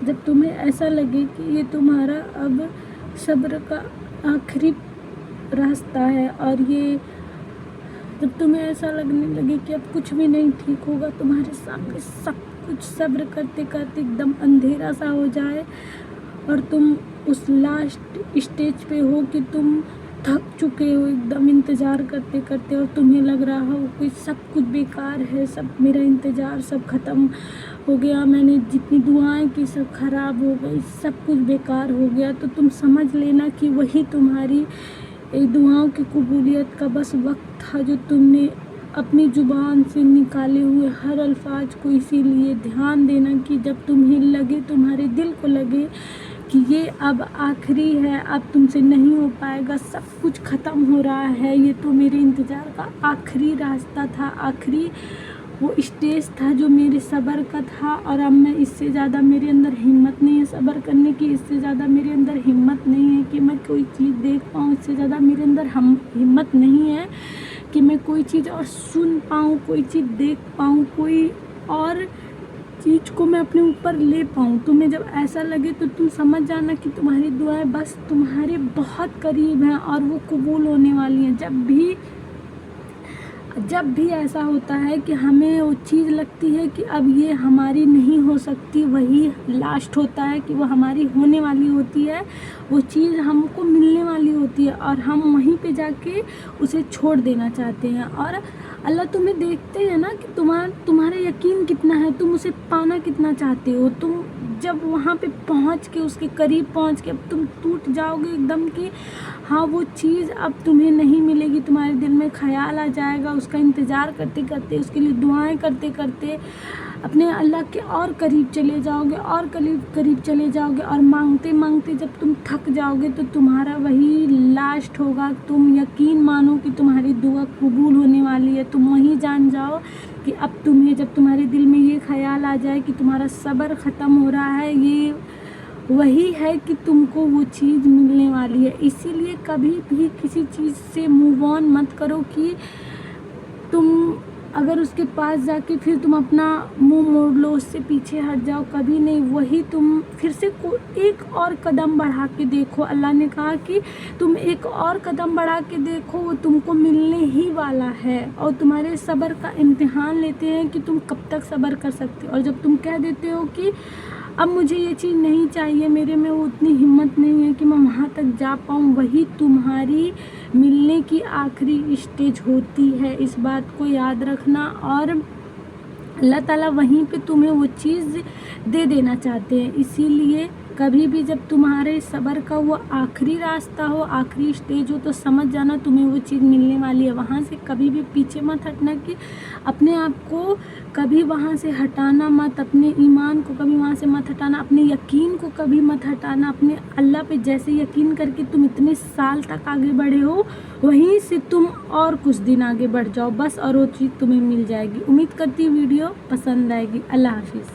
जब तुम्हें ऐसा लगे कि ये तुम्हारा अब सब्र का आखिरी रास्ता है, और ये जब तुम्हें ऐसा लगने लगे कि अब कुछ भी नहीं ठीक होगा, तुम्हारे सामने सब कुछ सब्र करते करते एकदम अंधेरा सा हो जाए, और तुम उस लास्ट स्टेज पे हो कि तुम थक चुके हो एकदम इंतज़ार करते करते, और तुम्हें लग रहा हो कि सब कुछ बेकार है, सब मेरा इंतज़ार सब ख़त्म हो गया, मैंने जितनी दुआएं की सब ख़राब हो गई, सब कुछ बेकार हो गया, तो तुम समझ लेना कि वही तुम्हारी दुआओं की कबूलियत का बस वक्त था, जो तुमने अपनी ज़ुबान से निकाले हुए हर अल्फाज को। इसीलिए ध्यान देना कि जब तुम्हें लगे, तुम्हारे दिल को लगे कि ये अब आखिरी है, अब तुमसे नहीं हो पाएगा, सब कुछ ख़त्म हो रहा है, ये तो मेरे इंतज़ार का आखिरी रास्ता था, आखिरी वो स्टेज था जो मेरे सब्र का था, और अब मैं इससे ज़्यादा मेरे अंदर हिम्मत नहीं है सब्र करने की, इससे ज़्यादा मेरे अंदर हिम्मत नहीं है कि मैं कोई चीज़ देख पाऊँ, इससे ज़्यादा मेरे अंदर हिम्मत नहीं है कि मैं कोई चीज़ और सुन पाऊँ, कोई चीज़ देख पाऊँ, कोई और चीज़ को मैं अपने ऊपर ले पाऊँ। तुम्हें जब ऐसा लगे तो तुम समझ जाना कि तुम्हारी दुआएं बस तुम्हारे बहुत करीब हैं और वो कबूल होने वाली हैं। जब भी ऐसा होता है कि हमें वो चीज़ लगती है कि अब ये हमारी नहीं हो सकती, वही लास्ट होता है कि वो हमारी होने वाली होती है, वो चीज़ हमको मिलने वाली होती है, और हम वहीं पे जाके उसे छोड़ देना चाहते हैं। और अल्लाह तुम्हें देखते हैं ना कि तुम्हारा यकीन कितना है, तुम उसे पाना कितना चाहते हो। तुम जब वहाँ पे पहुँच के, उसके करीब पहुँच के अब तुम टूट जाओगे एकदम कि हाँ वो चीज़ अब तुम्हें नहीं मिलेगी, तुम्हारे दिल में ख्याल आ जाएगा, उसका इंतज़ार करते करते, उसके लिए दुआएं करते करते अपने अल्लाह के और करीब चले जाओगे, और करीब चले जाओगे, और मांगते मांगते जब तुम थक जाओगे तो तुम्हारा वही लास्ट होगा। तुम यकीन मानो कि तुम्हारी दुआ कबूल होने वाली है। तुम वहीं जान जाओ कि अब तुम्हें, जब तुम्हारे दिल में ये ख्याल आ जाए कि तुम्हारा सब्र ख़त्म हो रहा है, ये वही है कि तुमको वो चीज़ मिलने वाली है। इसीलिए कभी भी किसी चीज़ से मूव ऑन मत करो कि तुम अगर उसके पास जाके फिर तुम अपना मुंह मोड़ लो, उससे पीछे हट जाओ, कभी नहीं। वही तुम फिर से एक और कदम बढ़ा के देखो। अल्लाह ने कहा कि तुम एक और कदम बढ़ा के देखो, वो तुमको मिलने ही वाला है, और तुम्हारे सब्र का इम्तिहान लेते हैं कि तुम कब तक सब्र कर सकते हो। और जब तुम कह देते हो कि अब मुझे ये चीज़ नहीं चाहिए, मेरे में वो उतनी हिम्मत नहीं है कि मैं वहाँ तक जा पाऊँ, वही तुम्हारी मिलने की आखिरी स्टेज होती है। इस बात को याद रखना, और अल्लाह ताला वहीं पे तुम्हें वो चीज़ दे देना चाहते हैं। इसीलिए कभी भी जब तुम्हारे सब्र का वो आखिरी रास्ता हो, आखिरी स्टेज हो, तो समझ जाना तुम्हें वो चीज़ मिलने वाली है। वहाँ से कभी भी पीछे मत हटना, कि अपने आप को कभी वहाँ से हटाना मत, अपने ईमान को कभी वहाँ से मत हटाना, अपने यकीन को कभी मत हटाना। अपने अल्लाह पे जैसे यकीन करके तुम इतने साल तक आगे बढ़े हो, वहीं से तुम और कुछ दिन आगे बढ़ जाओ बस, और वो चीज़ तुम्हें मिल जाएगी। उम्मीद करती हूँ वीडियो पसंद आएगी। अल्लाह हाफिज़।